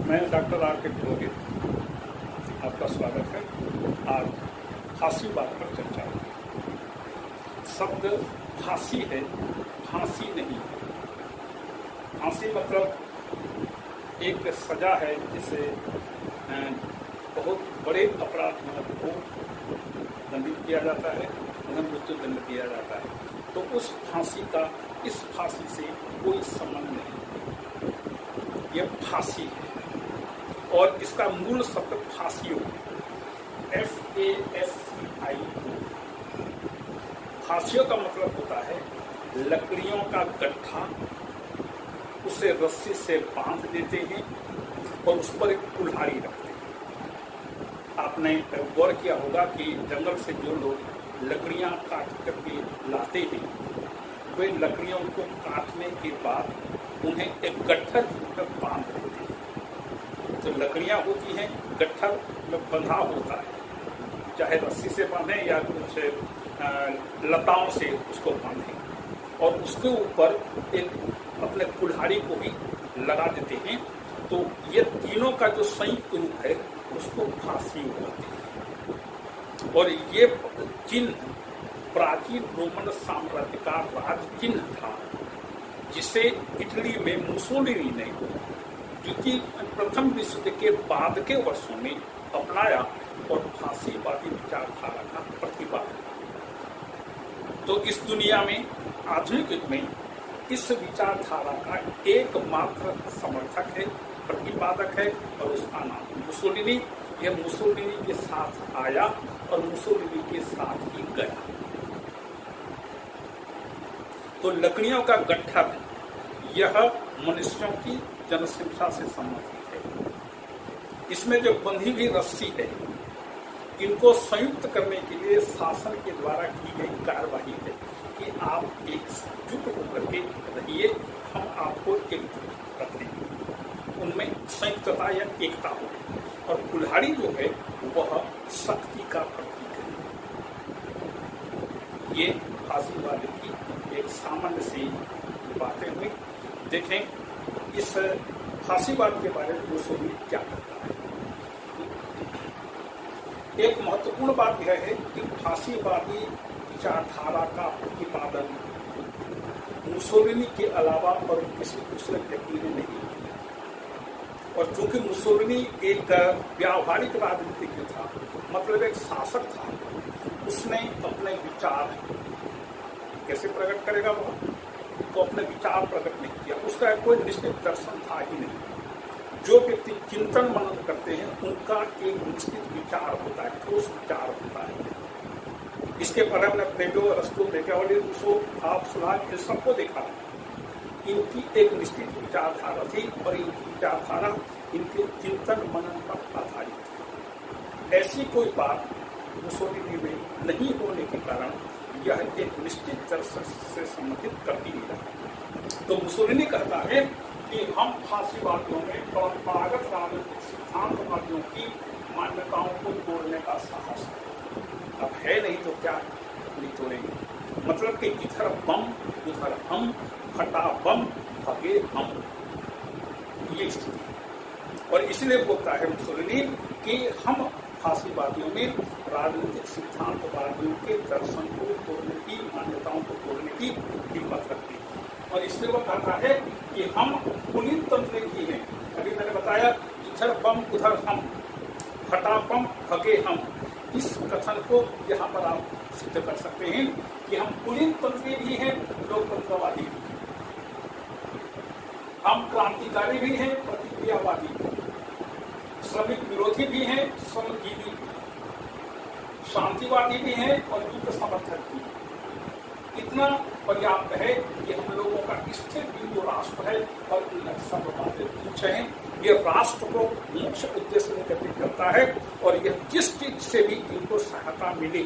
मैं doctor R के पुरोहित, आपका स्वागत है। आज फांसीवाद पर चर्चा होगी। शब्द फांसी है, फांसी नहीं है। फांसी मतलब एक सजा है जिसे बहुत बड़े अपराधियों को दंडित किया जाता है, उन्हें मृत्युदंड दिया जाता है। तो उस फांसी का इस फांसी से कोई संबंध नहीं। यह फांसी है और इसका मूल शब्द फांसियो, FASCIO। फांसियों का मतलब होता है लकड़ियों का गट्ठा, उसे रस्सी से बांध देते हैं और उस पर एक कुल्हाड़ी रखते हैं। आपने गौर किया होगा कि जंगल से जो लोग लकड़ियां काट करके लाते हैं, वे लकड़ियों को काटने के बाद उन्हें एक गट्ठर में बांध देते हैं। तो लकड़ियां होती हैं, गट्ठर में बंधा होता है, चाहे रस्सी से बांधें या कुछ लताओं से उसको बांधें और उसके ऊपर एक अपने कुल्हाड़ी को भी लगा देते हैं। तो ये तीनों का जो संयुक्त रूप है उसको फांसी कहते हैं। और ये चिन्ह प्राचीन रोमन साम्राज्य का राज चिन्ह था, जिसे इटली में मुसोलिनी ने प्रथम विश्व युद्ध के बाद के वर्षों में अपनाया और फांसीवादी विचारधारा का प्रतिपादन। तो इस दुनिया में आधुनिक युग में इस विचारधारा का एकमात्र समर्थक है, प्रतिपादक है और उसका नाम मुसोलिनी। यह मुसोलिनी के साथ आया और मुसोलिनी के साथ ही गया। तो लकड़ियों का गट्ठर यह मनुष्यों की जनसंख्या से संबंधित है। इसमें जो बंधी हुई रस्सी है, इनको संयुक्त करने के लिए शासन के द्वारा की गई कार्यवाही है कि आप एकजुट होकर के रहिए, हम आपको एकजुट रख देंगे। उनमें संयुक्तता या एकता हो। और कुल्हाड़ी जो है वह शक्ति का प्रतीक है। ये फांसीवाद की एक सामान्य सी बातें हुई। देखें इस फांसीवाद के बारे में मुसोलिनी क्या करता है। एक महत्वपूर्ण बात यह है कि फांसीवादी विचारधारा का प्रतिपादन मुसोलिनी के अलावा और किसी दूसरे व्यक्ति ने नहीं किया। और चूंकि मुसोलिनी एक व्यावहारिक राजनीतिज्ञ था, मतलब एक शासक था, उसने अपने विचार कैसे प्रकट करेगा वह, तो अपने विचार प्रकट नहीं किया। उसका कोई निश्चित दर्शन था ही नहीं। जो व्यक्ति चिंतन मनन करते हैं उनका एक निश्चित विचार होता है, ठोस विचार होता है। इसके पर हमने प्लेटो, अरस्तु, मैकियावेली, रूसो, सुलाग, इन सबको देखा। इनकी एक निश्चित विचारधारा थी और इनकी विचारधारा इनके चिंतन मनन पर आधारित थी। ऐसी कोई बात मुसोलिनी में नहीं होने के कारण यह एक निश्चित दर्शन से संबंधित करती नहीं रहा। तो मुसोलिनी कहता है कि हम फांसीवादियों में परंपरागत राजनीतिक सिद्धांतवादियों की मान्यताओं को तोड़ने का साहस है। अब है नहीं तो क्या नहीं तोड़ेंगे। मतलब कि इधर बम उधर हम, फटा बम भगे हम, ये स्थिति है। और इसलिए बोलता है मुसोलिनी कि हम फांसीवादियों में राजनीतिक सिद्धांतवादियों के दर्शन को तोड़ने की, मान्यताओं को तोड़ने की हिम्मत रखते हैं। और इसलिए वो कहता है कि हम पुलिस तंत्र की हैं। अभी मैंने बताया इधर बम उधर हम, फटा बम भगे हम। इस कथन को यहाँ पर आप सिद्ध कर सकते हैं कि हम पुलिस तंत्री भी हैं, लोकतंत्रवादी भी, हम क्रांतिकारी भी हैं, प्रतिक्रियावादी भी, श्रमिक विरोधी भी हैं, श्रमजीवी भी, शांतिवादी भी हैं और युद्ध समर्थक भी। इतना पर्याप्त है कि हम लोगों का स्थिर बिंदु राष्ट्र है और सब बातें पूछे हैं। यह राष्ट्र को मुख्य उद्देश्य निगठित करता है और यह जिस चीज से भी इनको सहायता मिले,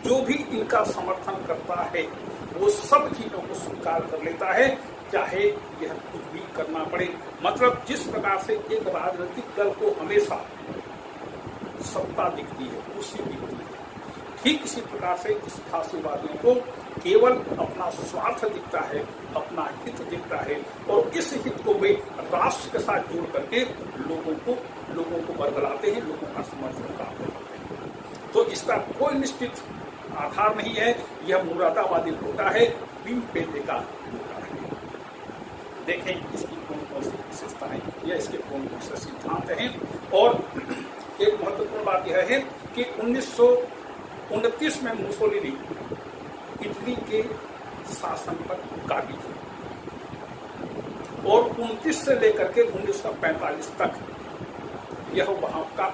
जो भी इनका समर्थन करता है, वो सब चीजों को स्वीकार कर लेता है, चाहे यह कुछ भी करना पड़े। मतलब जिस प्रकार से एक राजनीतिक दल को हमेशा सत्ता दिखती है, कुर्सी दिखती है, ठीक इसी प्रकार से इस फासीवादियों को केवल अपना स्वार्थ दिखता है, अपना हित दिखता है, और इस हित को वे राष्ट्र के साथ जोड़ करके लोगों को बरगलाते हैं, लोगों का समर्थन प्राप्त करते हैं। तो इसका कोई निश्चित आधार नहीं है। यह मुरादाबादी घोटा है, बिन पेटे का घोटा है। देखें इसकी कौन कौन सी विशेषताएं या इसके कौन कौन से सिद्धांत हैं। और एक महत्वपूर्ण बात यह है कि 1929 में मुसोलिनी इटली के शासन पर काबिज हुए और 29 से लेकर के 1945 तक यह वहां का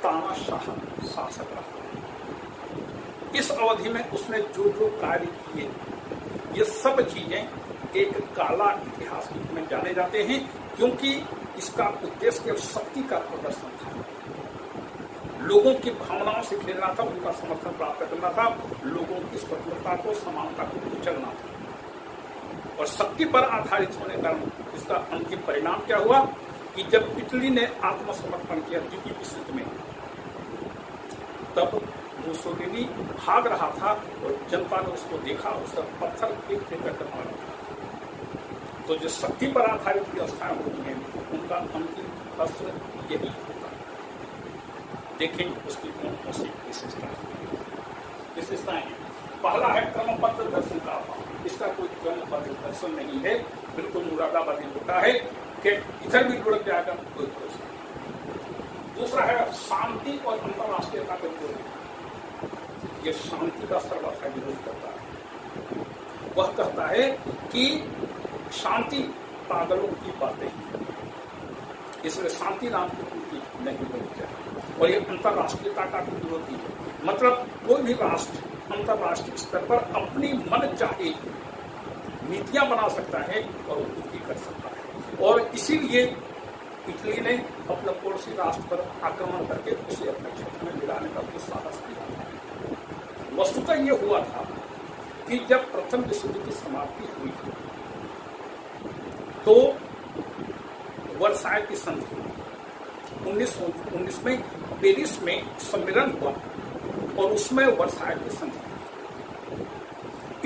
तानाशाह शासक रहा। इस अवधि में उसने जो जो कार्य किए, ये सब चीजें एक काला इतिहास में जाने जाते हैं, क्योंकि इसका उद्देश्य केवल शक्ति का प्रदर्शन था, लोगों की भावनाओं से खेलना था, उनका समर्थन प्राप्त करना था, लोगों की स्वतंत्रता को, समानता को कुचलना था। और शक्ति पर आधारित होने का इसका अंतिम परिणाम क्या हुआ कि जब इटली ने आत्मसमर्पण किया द्वितीय विश्व युद्ध में, तब मुसोलिनी भाग रहा था और जनता ने उसको देखा, उसका पत्थर फेंक करके मारा। तो जो शक्ति पर आधारित व्यवस्थाएं होती हैं, उनका अंतिम अस्त्र यही होता है। देखें उसकी कौन कौन सी विशेषताएं। पहला है क्रमबद्ध दर्शन का अभाव। इसका कोई क्रमबद्ध दर्शन नहीं है, बिल्कुल मुरादाबादी होता है कि इधर भी लुढ़क जाएगा, कोई भरोसा नहीं। दूसरा है शांति और अंतर्राष्ट्रीयता का विरोध। यह शांति का सर्वथा विरोध करता है। वह कहता है कि शांति पागलों की बातें हैं, इसलिए शांति नाम की पूर्ति नहीं होनी चाहिए। और यह अंतर्राष्ट्रीयता का भी विरोधी है। मतलब कोई भी राष्ट्र अंतर्राष्ट्रीय स्तर पर अपनी मन चाहे नीतियां बना सकता है और वो कुछ भी कर सकता है। और इसीलिए इटली ने अपने पड़ोसी राष्ट्र पर आक्रमण करके उसे अपने क्षेत्र में मिलाने का कुछ साहस किया था। वस्तुतः यह हुआ था कि जब प्रथम विश्व युद्ध की समाप्ति हुई तो वर्साय की संधि 1919 में पेरिस में सम्मेलन हुआ और उसमें वर्साय की संधि।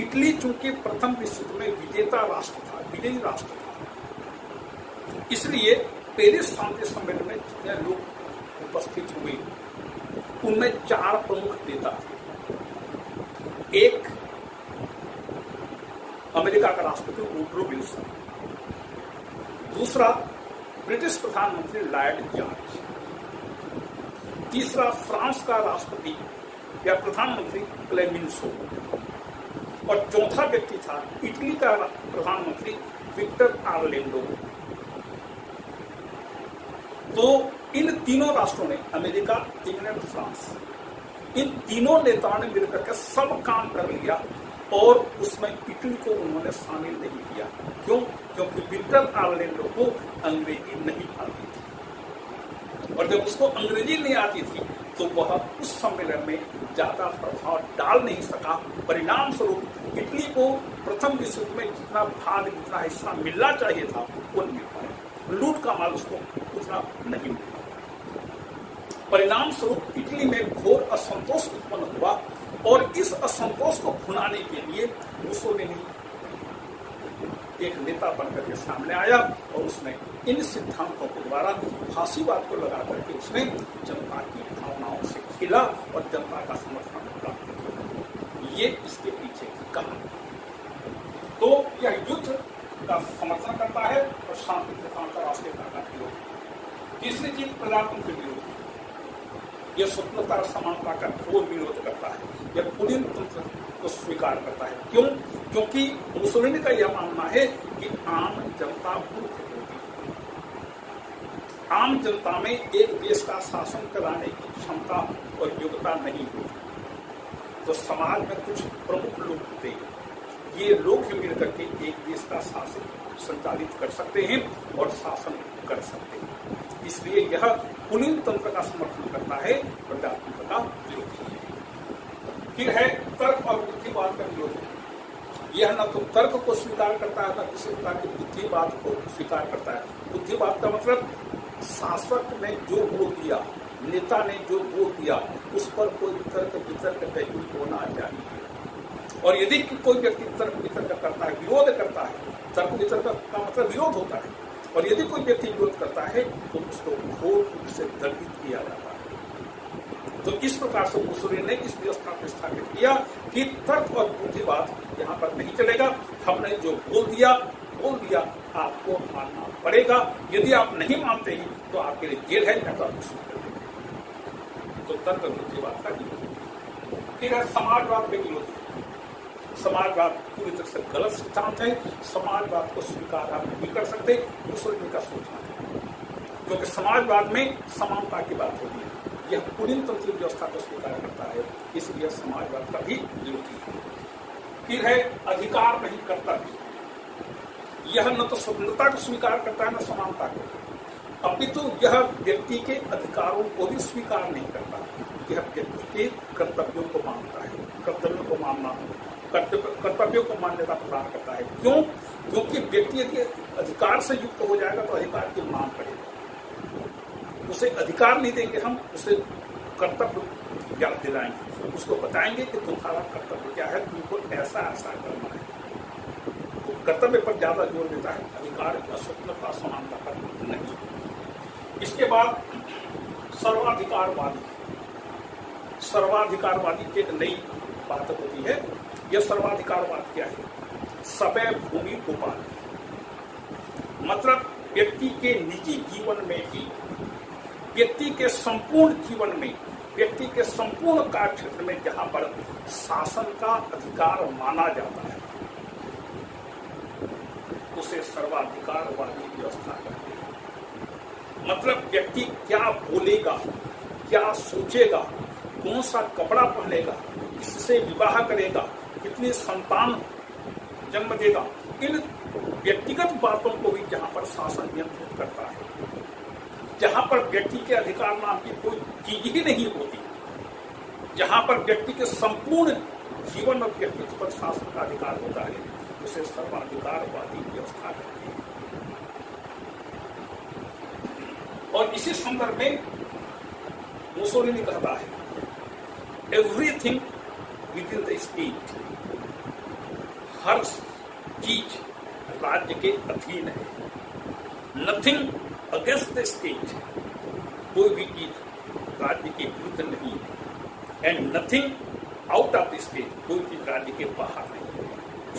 इटली चूंकि प्रथम विश्व युद्ध में विजेता राष्ट्र था, विजयी राष्ट्र था, इसलिए पेरिस शांति सम्मेलन में जितने लोग उपस्थित हुए उनमें 4 प्रमुख नेता थे। एक अमेरिका का राष्ट्रपति वुडरो विल्सन, दूसरा ब्रिटिश प्रधानमंत्री लॉर्ड जॉर्ज, तीसरा फ्रांस का राष्ट्रपति या प्रधानमंत्री क्लेमेंसो, और चौथा व्यक्ति था इटली का प्रधानमंत्री विक्टर आर्लेंडो। तो इन तीनों राष्ट्रों ने, अमेरिका, इंग्लैंड, फ्रांस, इन तीनों नेताओं ने मिलकर के सब काम कर लिया और उसमें इटली को उन्होंने शामिल नहीं किया। क्यों? क्योंकि विक्टर आर्लेंडो को अंग्रेजी नहीं आती थी, और जब उसको अंग्रेजी नहीं आती थी तो वह उस सम्मेलन में ज्यादा प्रभाव डाल नहीं सका। परिणाम स्वरूप इटली को प्रथम विश्व युद्ध में जितना भाग, जितना हिस्सा मिलना चाहिए था वो नहीं मिल पाया। लूट का माल उसको उतना नहीं मिला। परिणाम स्वरूप इटली में घोर असंतोष उत्पन्न हुआ और इस असंतोष को भुनाने के लिए मुसोलिनी एक नेता बनकर के सामने आया और उसने इन सिद्धांतों के द्वारा फांसीवाद को लगा करके उसने जनता की भावनाओं से खेला और जनता का समर्थन प्राप्त किया। ये इसके पीछे की कहानी। तो यह युद्ध का समर्थन करता है और शांति तथा अंतर्राष्ट्रीयता का विरोध। तीसरी चीज प्रजातंत्र विरोध, यह स्वतंत्रता और समानता का घोर विरोध करता है। यह पुलिन तंत्र को स्वीकार करता है। क्यों? क्योंकि मुसोलिनी का यह मानना है कि आम जनता मूर्ख होती है। आम जनता में एक देश का शासन कराने की क्षमता और योग्यता नहीं होती। तो समाज में कुछ प्रमुख लोग होते हैं, ये लोग ही मिलकर के एक देश का शासन संचालित कर सकते हैं और शासन कर सकते हैं। इसलिए यह पुलिन तंत्र का समर्थन करता है, प्रजातंत्र का विरोधी है। फिर है तर्क और बुद्धिवाद का विरोध। यह न तो तर्क को स्वीकार करता है, न किसी प्रकार की बुद्धिवाद को स्वीकार करता है। बुद्धिवाद का मतलब शासक ने जो बोल दिया नेता ने जो बोल दिया उस पर कोई तर्क वितर्क नहीं होना चाहिए। और यदि कोई व्यक्ति तर्क वितर्क करता है, विरोध करता है, तर्क वितर्क का मतलब विरोध होता है, और यदि कोई व्यक्ति विरोध करता है तो उसको घोर रूप से दंडित किया जाता है। तो इस प्रकार से मुसोलिनी ने इस व्यवस्था को स्थापित किया कि तर्क और बुद्धिवाद यहाँ पर नहीं चलेगा। हमने जो बोल दिया आपको मानना पड़ेगा। यदि आप नहीं मानते हैं तो आपके लिए जेल है या तो आप तो तर्क और बुद्धिवाद का विरोध। फिर है समाजवाद के विरोध। समाजवाद पूरी तरह से गलत सिद्धांत है। समाजवाद को स्वीकार आप नहीं कर सकते। मुसोलिनी का सोचना है, क्योंकि समाजवाद में समानता की बात होती है। यह पुलिनतंत्र व्यवस्था को स्वीकार करता है, इसलिए समाजवाद का भी विरोधी है। फिर है अधिकार नहीं कर्तव्य। यह न तो स्वतंत्रता को स्वीकार करता है न समानता को, अपितु यह व्यक्ति के अधिकारों को भी स्वीकार नहीं करता। यह व्यक्ति के कर्तव्यों को मानता है। कर्तव्यों को मान्यता प्रदान करता है। क्यों? क्योंकि व्यक्ति यदि अधिकार से युक्त हो जाएगा तो अधिकार की मांग करेगा। उसे अधिकार नहीं देंगे हम, उसे कर्तव्य याद दिलाएंगे, उसको बताएंगे कि तुम्हारा कर्तव्य क्या है, तुमको ऐसा ऐसा करना है। तो कर्तव्य पर ज्यादा जोर देता है, अधिकार या स्वतंत्रता समानता पर नहीं। इसके बाद सर्वाधिकारवादी की एक नई बात होती है। यह सर्वाधिकारवाद क्या है? सबे भूमि गोपाल, मतलब व्यक्ति के निजी जीवन में ही, व्यक्ति के संपूर्ण जीवन में, व्यक्ति के संपूर्ण कार्य क्षेत्र में जहां पर शासन का अधिकार माना जाता है उसे सर्वाधिकारवादी व्यवस्था कहते हैं। मतलब व्यक्ति क्या बोलेगा, क्या सोचेगा, कौन सा कपड़ा पहनेगा, किससे विवाह करेगा, कितनी संतान जन्म देगा, इन व्यक्तिगत बातों को भी जहां पर शासन नियंत्रित करता है, जहां पर व्यक्ति के अधिकार नाम की कोई चीज ही नहीं होती, जहां पर व्यक्ति के संपूर्ण जीवन और व्यक्तित्व पर शासन का अधिकार होता है, उसे सर्वाधिकारवादी व्यवस्था कहते हैं। और इसी संदर्भ में मुसोलिनी कहता है, everything within the state, हर चीज राज्य के अधीन है। नथिंग अगेंस्ट द स्टेट, कोई भी चीज राज्य के विरुद्ध नहीं है। And nothing out of the state, कोई चीज राज्य के बाहर नहीं है।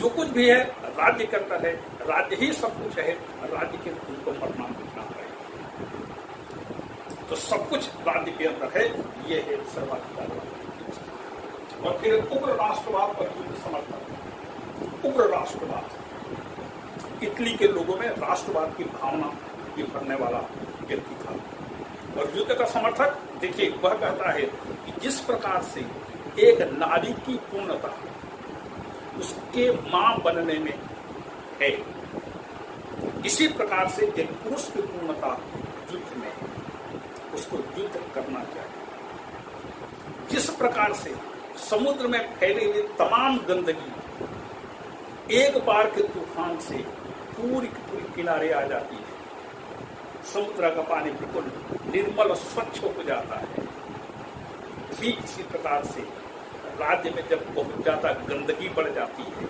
जो कुछ भी है राज्य करता है, राज्य ही सब कुछ है, राज्य के उनको परिणाम मिलना है। तो सब कुछ राज्य के अंदर है, ये है सर्वाधिकारवाद। और फिर उग्र राष्ट्रवाद और युद्ध समर्थन। उग्र राष्ट्रवाद, इटली के लोगों में राष्ट्रवाद की भावना ये भरने वाला व्यक्ति था। और युद्ध का समर्थक, देखिए वह कहता है कि जिस प्रकार से एक नारी की पूर्णता उसके मां बनने में है, इसी प्रकार से एक पुरुष की पूर्णता युद्ध में है, उसको युद्ध करना चाहिए। जिस प्रकार से समुद्र में फैली हुई तमाम गंदगी एक बार के तूफान से पूरी की पूरी किनारे आ जाती है, समुद्र का पानी बिल्कुल निर्मल और स्वच्छ हो जाता है, ठीक इसी प्रकार से राज्य में जब बहुत ज्यादा गंदगी बढ़ जाती है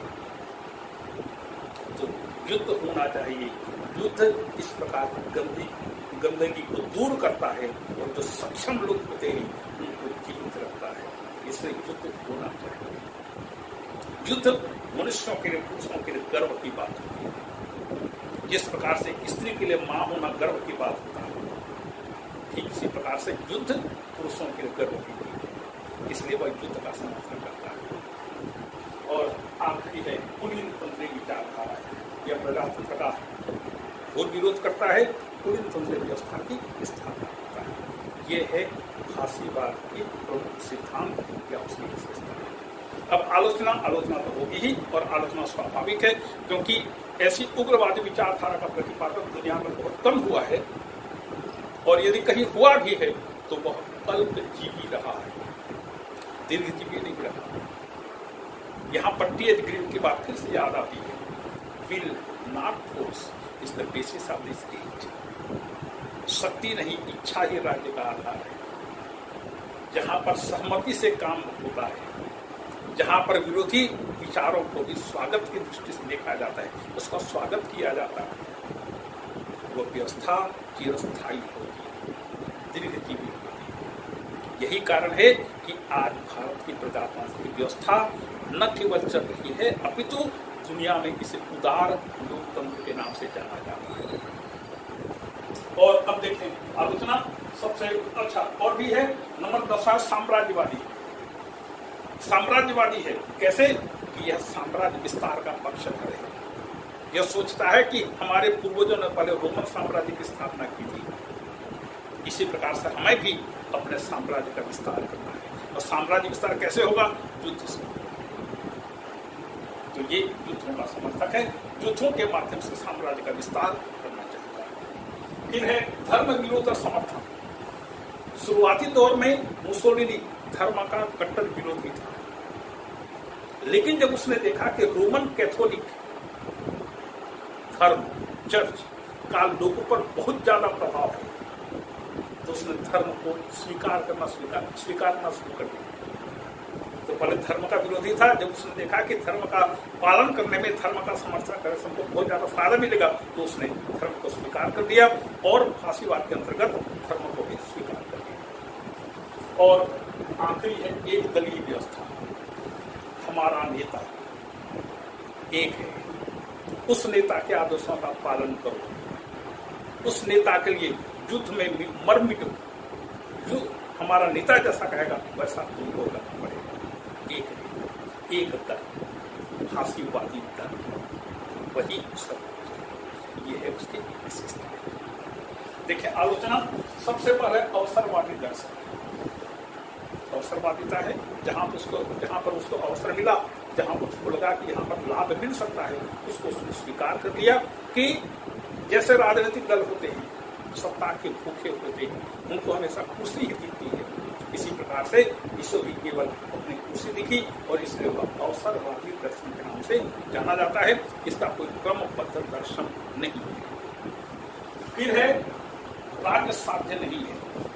तो युद्ध होना चाहिए। युद्ध इस प्रकार गंदगी को दूर करता है और जो सक्षम लोग होते हैं उनको जीवित रखता है, इसलिए युद्ध होना चाहिए। युद्ध मनुष्यों के लिए, पुरुषों के लिए गर्व की बात होती है। जिस प्रकार से स्त्री के लिए मां होना गर्व की बात होता है, ठीक इसी प्रकार से युद्ध पुरुषों के लिए गर्व की बात है, इसलिए वह युद्ध का समर्थन करता है। और आखिरी है पुलिनतंत्री विचारधारा है, यह प्रजातंत्र का घोर विरोध करता है, पुलिनतंत्र व्यवस्था की स्थापना करता है। ये है फासीवाद की प्रमुख सिद्धांत या उसकी विशेषता। अब आलोचना तो होगी ही, और आलोचना स्वाभाविक है, क्योंकि ऐसी उग्रवादी विचारधारा का प्रतिपादन दुनिया में बहुत कम हुआ है, और यदि कहीं हुआ भी है तो वह अल्पजीवी रहा है, दीर्घजीवी नहीं रहा। यहाँ पर टी.एच. ग्रीन की बात फिर से याद आती है, will not force is the basis of the state. शक्ति नहीं, इच्छा ही राज्य का आधार है। जहां पर सहमति से काम होता है, जहां पर विरोधी विचारों को भी स्वागत की दृष्टि से देखा जाता है, उसका स्वागत किया जाता है, वो व्यवस्था चिरस्थायी होती है, दीर्घजीवी होती है। यही कारण है कि आज भारत की प्रजातांत्रिक व्यवस्था न केवल चल रही है, अपितु दुनिया में इसे उदार लोकतंत्र के नाम से जाना जाता है। और अब देखें आलोचना सबसे अच्छा और भी है। नंबर 10 है साम्राज्यवादी। साम्राज्यवादी है कैसे कि यह साम्राज्य विस्तार का पक्षधर है। यह सोचता है कि हमारे पूर्वजों ने पहले रोमन साम्राज्य की स्थापना की थी, इसी प्रकार से हमें भी अपने साम्राज्य का विस्तार करना है। और साम्राज्य विस्तार कैसे होगा? युद्ध से। तो ये युद्धों का समर्थक है, युद्धों के माध्यम से साम्राज्य का विस्तार करना चाहता है। फिर है धर्म विरोध और समर्थन। शुरुआती दौर में मुसोलिनी धर्म का कट्टर विरोधी था, लेकिन जब उसने देखा कि रोमन कैथोलिक धर्म चर्च का लोगों पर बहुत ज्यादा प्रभाव है, तो उसने धर्म को स्वीकारना शुरू कर दिया। तो पहले धर्म का विरोधी था, जब उसने देखा कि धर्म का पालन करने में, धर्म का समर्थन करने से हमको बहुत ज्यादा फायदा मिलेगा, तो उसने धर्म को स्वीकार कर दिया और फांसीवाद के अंतर्गत धर्म को भी स्वीकार कर दिया। और आखिरी है एक दलीय व्यवस्था। हमारा नेता एक है, उस नेता के आदर्शों का पालन करो, उस नेता के लिए युद्ध में मर मिटो, जो हमारा नेता जैसा कहेगा वैसा तुमको करना पड़ेगा। एक दल, फांसीवादी दल, वही सब। ये है उसकी विशेषता। देखिए आलोचना सबसे पहले अवसरवादी दर्शन। अवसरवादिता है जहां पर उसको अवसर मिला, जहां पर उसको लगा कि यहाँ पर लाभ मिल सकता है, उसको उसने स्वीकार कर लिया कि जैसे राजनीतिक दल होते हैं, सत्ता के भूखे होते हैं, उनको हमेशा कुर्सी ही दिखती है, इसी प्रकार से इसको भी केवल अपनी कुर्सी दिखी और इसलिए वह अवसरवादी दर्शन के नाम से जाना जाता है। इसका कोई क्रमबद्ध दर्शन नहीं है। फिर है राज्य साध्य नहीं है।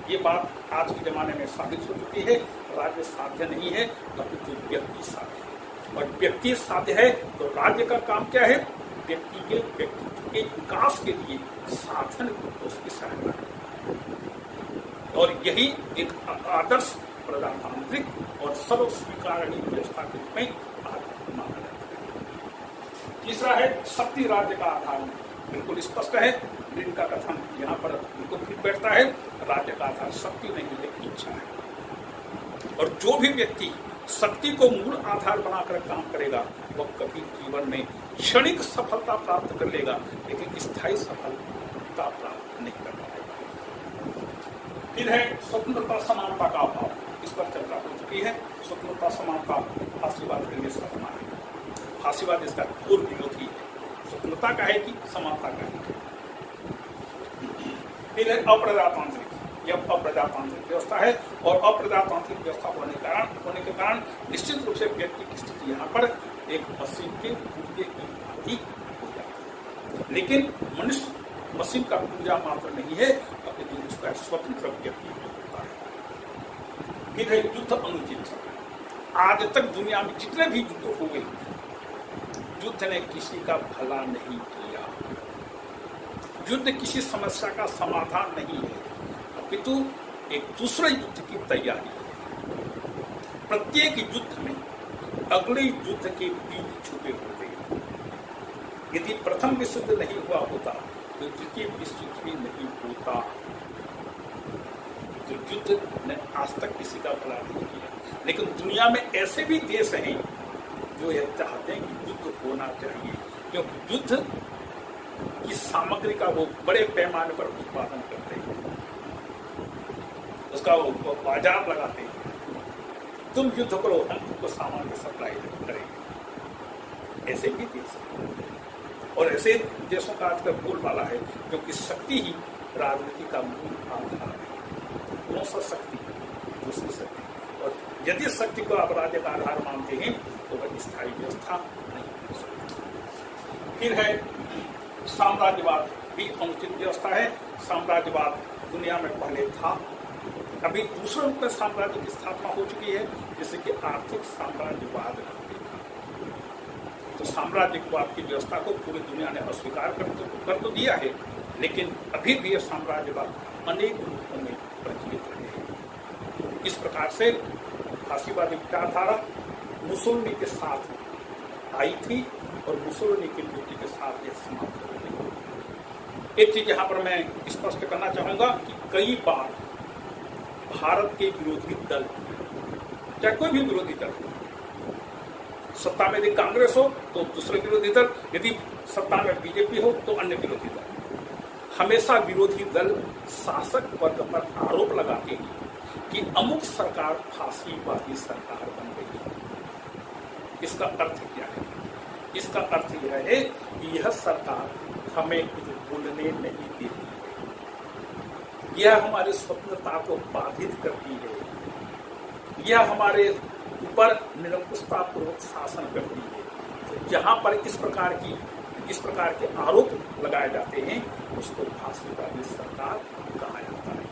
ये बात आज के जमाने में साबित हो चुकी है। राज्य साध्य नहीं है, अपितु व्यक्ति साध्य है। और व्यक्ति साध्य है तो राज्य का काम क्या है? व्यक्तित्व के विकास के लिए साधन उसकी सहायता है। और यही एक आदर्श प्रजातांत्रिक और सर्व स्वीकारणीय व्यवस्था के रूप में आज माना जाता है। तीसरा है शक्ति राज्य का आधार। बिल्कुल स्पष्ट है, इनका कथन यहाँ पर बिल्कुल फिट बैठता है। राज्य का आधार शक्ति नहीं है, इच्छा है। और जो भी व्यक्ति शक्ति को मूल आधार बनाकर काम करेगा, वह कभी जीवन में क्षणिक सफलता प्राप्त कर लेगा, लेकिन स्थायी सफलता प्राप्त नहीं कर पाएगा। फिर है स्वतंत्रता समानता का अभाव। इस पर चर्चा हो चुकी है। स्वतंत्रता समानता फांसीवाद के लिए सपना है। फांसीवाद इसका घोर विरोधी है। स्वतंत्रता का है कि समानता का है। फिर है अप्रजातांत्रिक। यह अप्रजातांत्रिक व्यवस्था है और अप्रजातांत्रिक व्यवस्था होने के कारण निश्चित रूप से व्यक्ति की स्थिति यहाँ पर एक मशीन के पूर्जे की भांति हो जाती है। लेकिन मनुष्य मशीन का पूजा मात्र नहीं है, अपितु उसका स्वतंत्र व्यक्ति होता है। फिर है युद्ध अनुचित। आज तक दुनिया में जितने भी युद्ध हुए, युद्ध ने किसी का भला नहीं किया। युद्ध किसी समस्या का समाधान नहीं है, अपितु एक दूसरे युद्ध की तैयारी है। प्रत्येक युद्ध में अगले युद्ध के बीज छुपे होते हैं। यदि प्रथम विश्व युद्ध नहीं हुआ होता तो द्वितीय विश्व युद्ध भी नहीं होता। तो युद्ध ने आज तक किसी का भला नहीं किया। लेकिन दुनिया में ऐसे भी देश हैं जो यह चाहते हैं कि युद्ध होना चाहिए, क्योंकि युद्ध की सामग्री का वो बड़े पैमाने पर उत्पादन करते हैं, उसका वो बाजार लगाते हैं। तुम युद्ध करो, हम तुमको सामान की सप्लाई करेंगे। ऐसे भी देश हैं और ऐसे देशों का आजकल बोलबाला है, क्योंकि शक्ति ही राजनीति का मूल आधार है। कौन सा शक्ति? दूसरी शक्ति। और यदि शक्ति को आप राज्य का आधार मानते हैं तो वह स्थायी व्यवस्था नहीं हो सकती। फिर है साम्राज्यवाद भी अनुचित व्यवस्था है। साम्राज्यवाद दुनिया में पहले था, अभी दूसरे रूप में साम्राज्य की स्थापना हो चुकी है, जैसे कि आर्थिक साम्राज्यवाद। तो साम्राज्यवाद की व्यवस्था को पूरी दुनिया ने अस्वीकार कर तो दिया है, लेकिन अभी भी यह साम्राज्यवाद अनेक रूपों में प्रचलित है। इस प्रकार से फासीवादी विचारधारा मुसोलिनी के साथ आई थी और मुसोलिनी की मृत्यु के साथ यह समाप्त हो गई। एक चीज यहाँ पर मैं स्पष्ट करना चाहूंगा कि कई बार भारत के विरोधी दल, चाहे कोई भी विरोधी दल, सत्ता में यदि कांग्रेस हो तो दूसरे विरोधी दल, यदि सत्ता में बीजेपी हो तो अन्य विरोधी दल, हमेशा विरोधी दल शासक वर्ग पर आरोप लगाते हैं कि अमुक सरकार फांसीवादी सरकार बन गई है। इसका अर्थ क्या है? इसका अर्थ यह है कि यह सरकार हमें कुछ बोलने नहीं देती है, यह हमारी स्वतंत्रता को बाधित करती है, यह हमारे ऊपर निरंकुशतापूर्वक शासन करती है। तो जहां पर इस प्रकार के आरोप लगाए जाते हैं उसको फांसीवादी सरकार कहा जाता है।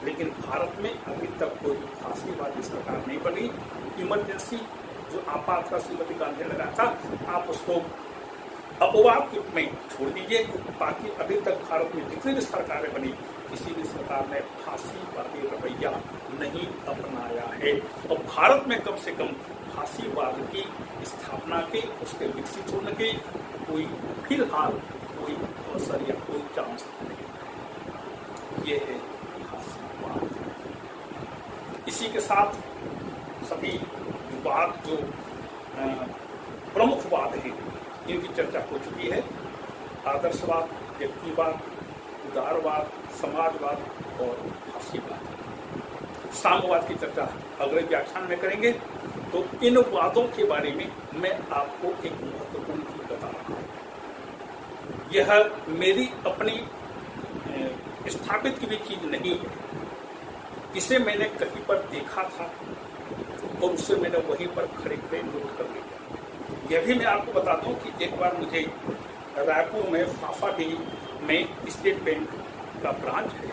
लेकिन भारत में अभी तक कोई फांसीवादी सरकार नहीं बनी। इमरजेंसी जो आपात श्रीमती गांधी ने लगाया था, आप उसको अपवाद के रूप में छोड़ दीजिए। बाकी अभी तक भारत में जितनी भी सरकारें बनी, किसी भी सरकार ने फांसीवादी रवैया नहीं अपनाया है। और भारत में कम से कम फांसीवाद की स्थापना के, उसके विकसित होने के कोई फिलहाल कोई अवसर या कोई चांस नहीं। ये है फांसीवाद। इसी के साथ सभी विवाद जो प्रमुख वाद है इनकी चर्चा हो चुकी है। आदर्शवाद, व्यक्तिवाद, उदारवाद, समाजवाद और फांसीवाद। साम्यवाद की चर्चा अगले व्याख्यान में करेंगे। तो इन वादों के बारे में मैं आपको एक महत्वपूर्ण चीज बता रहा हूं। यह मेरी अपनी स्थापित की भी चीज नहीं है, इसे मैंने कहीं पर देखा था और उससे मैंने वहीं पर खड़े खड़े नोट कर लिया। यह भी मैं आपको बता दूं कि एक बार मुझे रायपुर में फाफाडीह में स्टेट बैंक का ब्रांच है,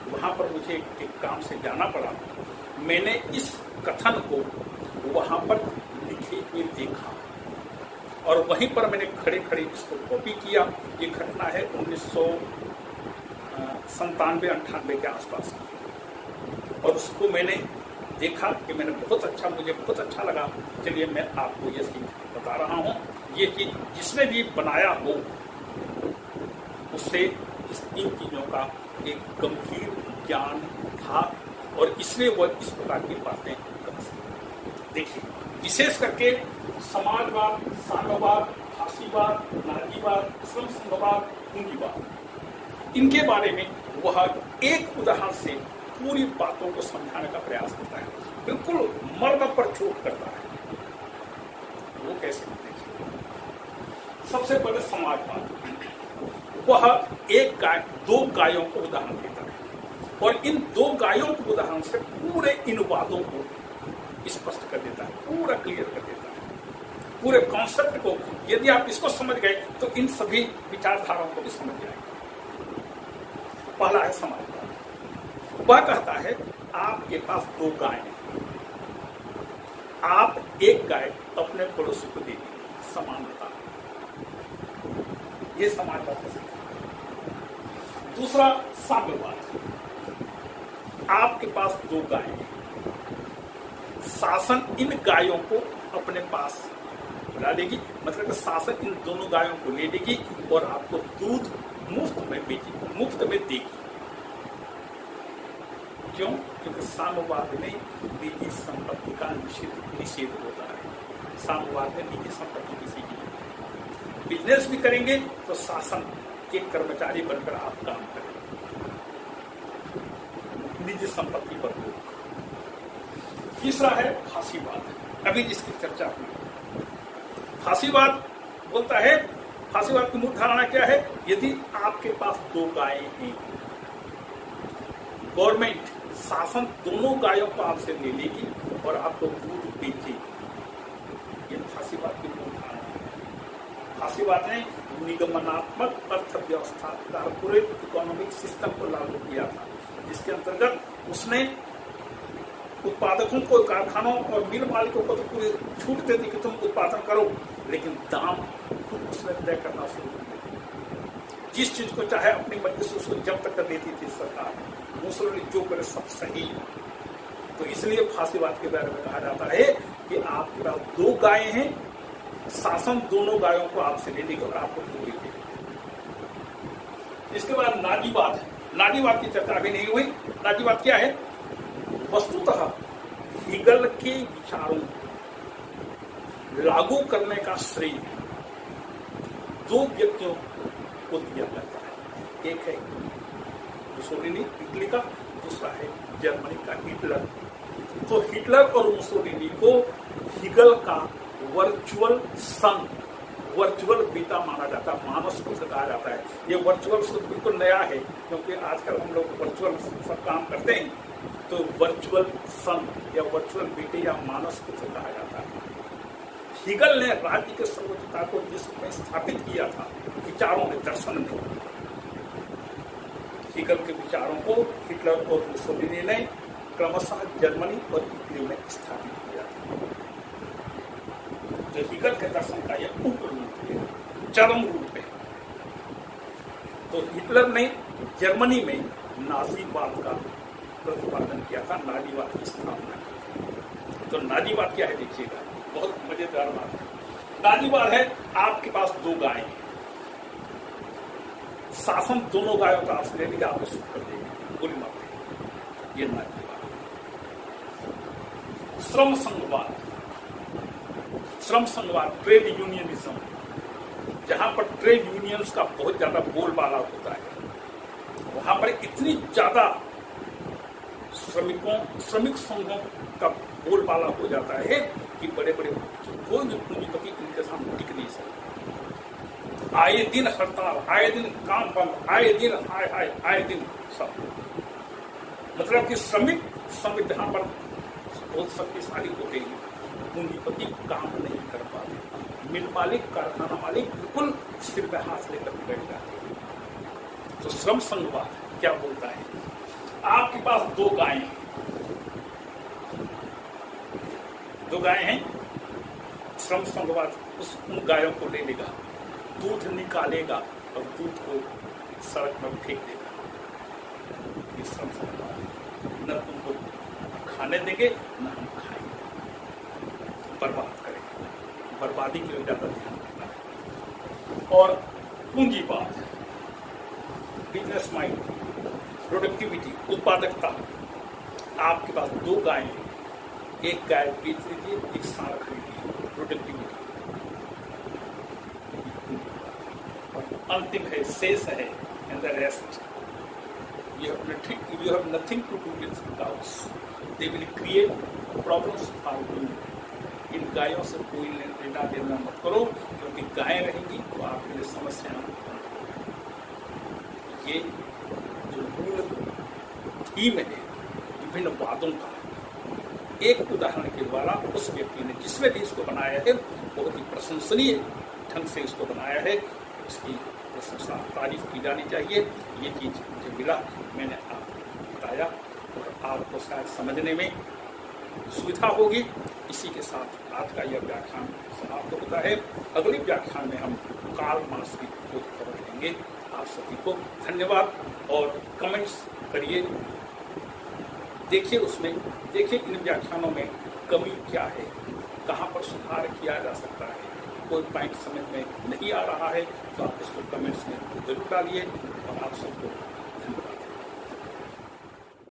वहां पर मुझे एक काम से जाना पड़ा। मैंने इस कथन को वहां पर लिखे हुए देखा और वहीं पर मैंने खड़े खड़े इसको कॉपी किया। ये घटना है 1997-98 के आसपास की, और उसको मैंने देखा कि मुझे बहुत अच्छा लगा। चलिए मैं आपको ये चीज बता रहा हूँ। ये चीज जिसने भी बनाया हो उससे इन चीजों का एक गंभीर ज्ञान था और इसलिए वह इस प्रकार की बातें कर सकते। देखिए, विशेष करके समाजवाद, साम्यवाद, फांसीवाद, नाजीवाद, श्रम संघवाद, पूंजीवाद, इनके बारे में वह एक उदाहरण से पूरी बातों को समझाने का प्रयास करता है, बिल्कुल मर्म पर चोट करता है। वो कैसे? देखिए, सबसे पहले समाजवाद, वह एक गाय, दो गायों को उदाहरण देता है और इन दो गायों के उदाहरण से पूरे इन वादों को स्पष्ट कर देता है, पूरा क्लियर कर देता है। पूरे कॉन्सेप्ट को यदि आप इसको समझ गए तो इन सभी विचारधाराओं को भी समझ जाएंगे। पहला है समाजवाद। वह कहता है आपके पास दो गाय हैं, आप एक गाय अपने पड़ोसी को दे दीजिए, समानता। ये समाजवाद का सिद्धांत। दूसरा साम्यवाद, आपके पास दो गाय हैं, शासन इन गायों को अपने पास डालेगी, मतलब शासन इन दोनों गायों को ले लेगी और आपको दूध मुफ्त में देगी। क्यों? क्योंकि साम्यवाद में निजी संपत्ति का निषेध होता है। साम्यवाद में निजी संपत्ति किसी की बिजनेस भी करेंगे तो शासन के कर्मचारी बनकर आप काम करेंगे, निजी संपत्ति पर रोक। तीसरा है फांसीवाद, अभी जिसकी चर्चा हुई। फांसीवाद बोलता है, फांसीवाद की मूल धारणा क्या है? यदि आपके पास दो गायें हैं, गवर्नमेंट, शासन दोनों गायों को आपसे ले लेगी और आपको दूध बेचेगी। ये फांसीवाद की मूल धारणा है। फांसीवाद ने निगमनात्मक अर्थव्यवस्था, कॉर्पोरेट इकोनॉमिक सिस्टम को लागू किया था, जिसके अंतर्गत उसने उत्पादकों को, कारखानों और मिल मालिकों को तो पूरी छूट देती कि तुम उत्पादन करो, लेकिन दाम खुद उसमें तय करना शुरू कर देती। जिस चीज को चाहे अपनी मर्जी से उसको जब्त कर देती थी सरकार। मुसोलिनी जो करे सब सही। तो इसलिए फांसीवाद के बारे में कहा जाता है कि आपके पास दो गायें हैं, शासन दोनों गायों को आपसे ले लेगा और आपको पूरी देगा। इसके बाद नाजीवाद है। नाजीवाद की चर्चा अभी नहीं हुई। नाजीवाद क्या है? वस्तुतः हीगल के विचारों लागू करने का श्रेय दो व्यक्तियों को दिया जाता है। एक है मुसोलिनी इटली का, दूसरा है जर्मनी का हिटलर। तो हिटलर और मुसोलिनी को हीगल का वर्चुअल सन, वर्चुअल बीटा माना जाता है, मानस पुत्र कहा जाता है। ये वर्चुअल शब्द बिल्कुल नया है, क्योंकि आजकल हम लोग वर्चुअल सब काम करते हैं, तो वर्चुअल सन या वर्चुअल बेटे या मानस पुत्र कहा जाता है। हीगल ने राज्य के सर्वोच्चता को विश्व में स्थापित किया था, विचारों में, दर्शन में। हीगल के विचारों को हिटलर और मुसोलिनी ने क्रमशः जर्मनी और इटली में स्थापित किया था। तो हीगल के दर्शन का यह उग्र रूप है, चरम रूप है। तो हिटलर ने जर्मनी में नाजीवाद का प्रतिपादन किया था, नाजीवाद की स्थापना की। तो नाजीवाद क्या है देखिएगा, बहुत मजेदार बात है। नाजीवाद है आपके पास दो गायें हैं, शासन दोनों गायों का आपसे ले लिया, आपको सुख कर देंगे, गोली मार देंगे। ये नाजीवाद। श्रम संघवाद, श्रम संघवाद, ट्रेड यूनियनिज्म, जहां पर ट्रेड यूनियंस का बहुत ज्यादा बोलबाला होता है, वहां पर इतनी ज्यादा श्रमिक संघों का बोलबाला हो जाता है कि बड़े बड़े कोई भी पूंजीपति इनके सामने टिक नहीं सकते। आए दिन हड़ताल, आए दिन काम बंद, आए दिन हाय हाय, आए दिन सब। मतलब कि श्रमिक संघ जहां पर बहुत शक्तिशाली हो गई, पूंजीपति काम नहीं कर पाते, मिल मालिक, कारखाना मालिक बिल्कुल सिर पे हाथ लेकर बैठ जाते हैं। तो श्रम संघवाद क्या बोलता है? आपके पास दो गायें हैं, दो गायें हैं, श्रम संघवाद उन गायों को ले लेगा, दूध निकालेगा और दूध को सड़क पर फेंक देगा। ये श्रम संघवाद है। न तुमको खाने देंगे न हम खाएंगे, बर्बाद करेंगे, बर्बादी की ओर ज्यादा ध्यान देना है। और पूंजीवाद, बिजनेस माइंड, प्रोडक्टिविटी, उत्पादकता। आपके पास दो गायें हैं, एक गाय बेच लीजिए, एक सांड खरीदिए, प्रोडक्टिविटी। अंतिम है, शेष है, and the rest you have nothing to do with cows. They will create problems for you. इन गायों से कोई लेना देना मत करो, क्योंकि गायें रहेंगी तो आपके लिए समस्याएं। ये जो मूल थीम है विभिन्न वादों का, एक उदाहरण के द्वारा उस व्यक्ति ने जिसने भी इसको बनाया है बहुत ही प्रशंसनीय ढंग से इसको बनाया है, उसकी प्रशंसा, तारीफ की जानी चाहिए। ये चीज मुझे मिला, मैंने आपको बताया और आपको शायद समझने में सुविधा होगी। इसी के साथ आज का यह व्याख्यान समाप्त होता है। अगले व्याख्यान में हम कार्ल मार्क्स की खोज खबर लेंगे। आप सभी को धन्यवाद और कमेंट्स करिए, देखिए उसमें, देखिए इन व्याख्यानों में कमी क्या है, कहाँ पर सुधार किया जा सकता है। कोई पॉइंट समझ में नहीं आ रहा है तो आप इसको कमेंट्स में जरूर डालिए और आप सबको